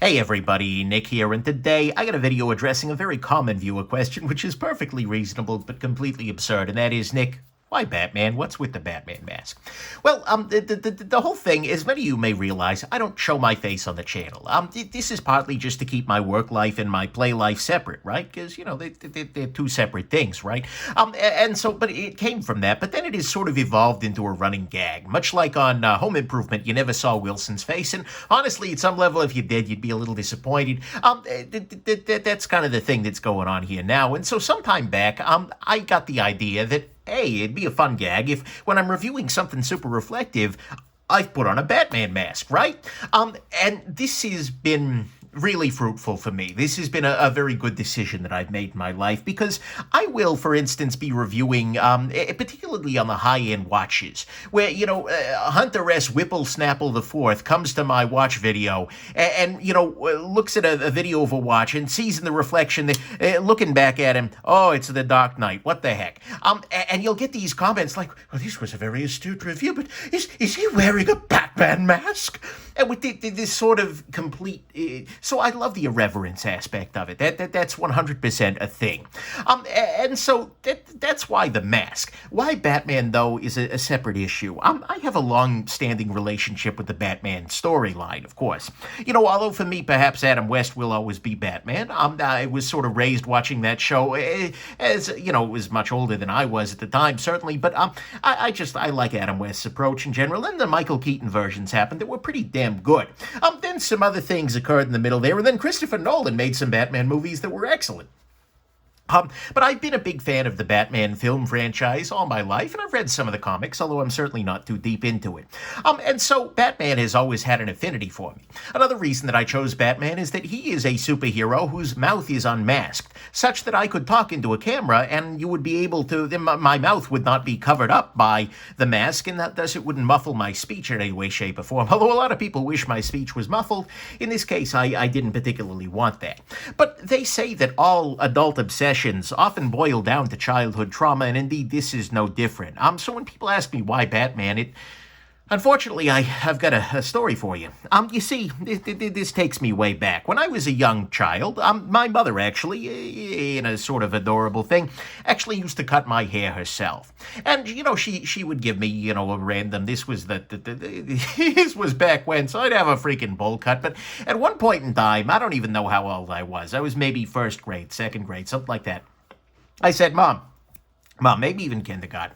Hey everybody, Nick here, and today I got a video addressing a very common viewer question, which is perfectly reasonable but completely absurd, and that is, Nick, why Batman? What's with the Batman mask? Well, the whole thing, as many of you may realize, I don't show my face on the channel. This is partly just to keep my work life and my play life separate, right? Because, you know, they're two separate things, right? But it came from that, but then it has sort of evolved into a running gag. Much like on Home Improvement, you never saw Wilson's face, and honestly, at some level, if you did, you'd be a little disappointed. That's kind of the thing that's going on here now, and so sometime back, I got the idea that hey, it'd be a fun gag if, when I'm reviewing something super reflective, I've put on a Batman mask, right? And this has been really fruitful for me. This has been a very good decision that I've made in my life because I will, for instance, be reviewing, particularly on the high-end watches, where, you know, Hunter S. Whipplesnapple IV comes to my watch video and looks at a video of a watch and sees in the reflection, looking back at him, oh, it's the Dark Knight, what the heck? And you'll get these comments like, well, this was a very astute review, but is he wearing a Batman mask? And with this sort of complete... so I love the irreverence aspect of it. That's 100% a thing. And so that's why the mask. Why Batman, though, is a separate issue. I have a long-standing relationship with the Batman storyline, of course. You know, although for me, perhaps Adam West will always be Batman. I was sort of raised watching that show as, you know, it was much older than I was at the time, certainly. But I like Adam West's approach in general. And the Michael Keaton versions happened that were pretty damn good. Then some other things occurred in the middle there, and then Christopher Nolan made some Batman movies that were excellent. But I've been a big fan of the Batman film franchise all my life, and I've read some of the comics, although I'm certainly not too deep into it. And so Batman has always had an affinity for me. Another reason that I chose Batman is that he is a superhero whose mouth is unmasked, such that I could talk into a camera and you would be able to, my mouth would not be covered up by the mask, and that thus it wouldn't muffle my speech in any way, shape, or form. Although a lot of people wish my speech was muffled, in this case I didn't particularly want that. But they say that all adult obsessions often boil down to childhood trauma, and indeed this is no different. So when people ask me why Batman, unfortunately, I've got a story for you. You see, this takes me way back. When I was a young child, my mother actually, in a sort of adorable thing, actually used to cut my hair herself. And, you know, she would give me, you know, a random, this was this was back when, so I'd have a freaking bowl cut. But at one point in time, I don't even know how old I was. I was maybe first grade, second grade, something like that. I said, Mom, maybe even kindergarten,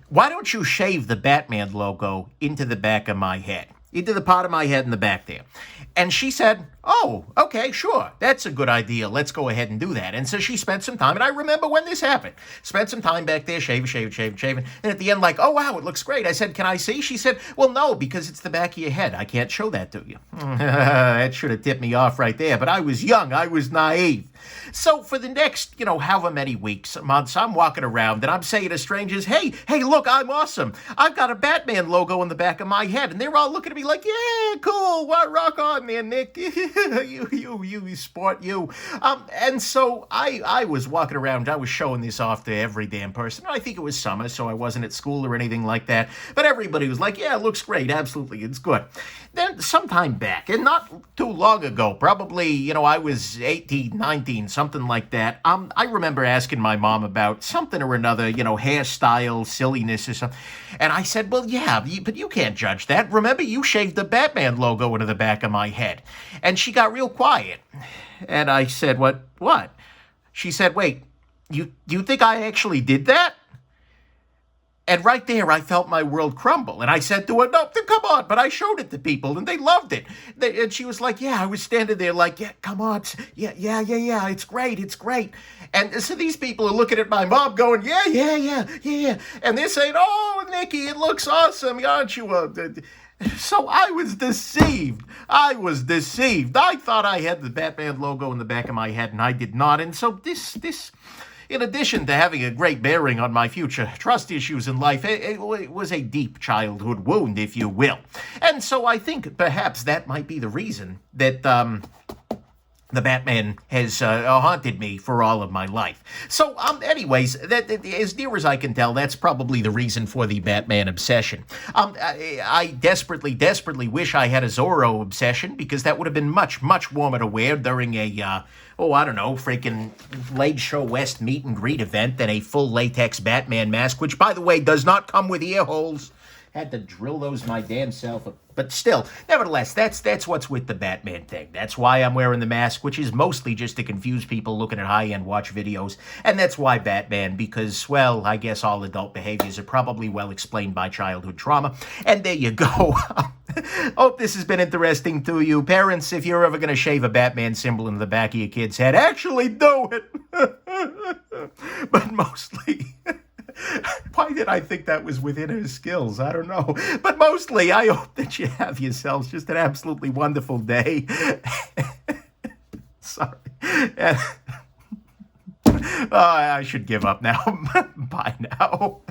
why don't you shave the Batman logo into the back of my head? Into the part of my head in the back there. And she said, oh, okay, sure, that's a good idea. Let's go ahead and do that. And so she spent some time, and I remember when this happened. Spent some time back there, shaving. And at the end, like, oh, wow, it looks great. I said, can I see? She said, well, no, because it's the back of your head. I can't show that to you. That should have tipped me off right there. But I was young. I was naive. So for the next, you know, however many weeks, months, I'm walking around and I'm saying to strangers, hey, look, I'm awesome. I've got a Batman logo on the back of my head. And they're all looking at me like, yeah, cool. What, rock on there, Nick. you sport, you. And so I was walking around. I was showing this off to every damn person. I think it was summer, so I wasn't at school or anything like that. But everybody was like, yeah, it looks great. Absolutely. It's good. Then sometime back, and not too long ago, probably, you know, I was 18, 19, something like that. I remember asking my mom about something or another, you know, hairstyle, silliness or something. And I said, well, yeah, but you can't judge that. Remember, you shaved the Batman logo into the back of my head. And she got real quiet. And I said, what? She said, wait, you think I actually did that? And right there, I felt my world crumble. And I said to her, no, come on. But I showed it to people, and they loved it. And she was like, yeah, I was standing there like, yeah, come on. Yeah, it's great. And so these people are looking at my mom going, yeah. And they're saying, oh, Nikki, it looks awesome. Aren't you? So I was deceived. I thought I had the Batman logo in the back of my head, and I did not. And so this, in addition to having a great bearing on my future trust issues in life, it was a deep childhood wound, if you will. And so I think perhaps that might be the reason that the Batman has haunted me for all of my life. So, anyways, that as near as I can tell, that's probably the reason for the Batman obsession. I desperately, desperately wish I had a Zorro obsession, because that would have been much, much warmer to wear during a, I don't know, freaking Late Show West meet and greet event than a full latex Batman mask, which, by the way, does not come with ear holes. Had to drill those my damn self. But still, nevertheless, that's what's with the Batman thing. That's why I'm wearing the mask, which is mostly just to confuse people looking at high-end watch videos. And that's why Batman, because, well, I guess all adult behaviors are probably well explained by childhood trauma. And there you go. Hope this has been interesting to you. Parents, if you're ever going to shave a Batman symbol into the back of your kid's head, actually do it. But mostly... Why did I think that was within his skills? I don't know. But mostly, I hope that you have yourselves just an absolutely wonderful day. Sorry. I should give up now. Bye now.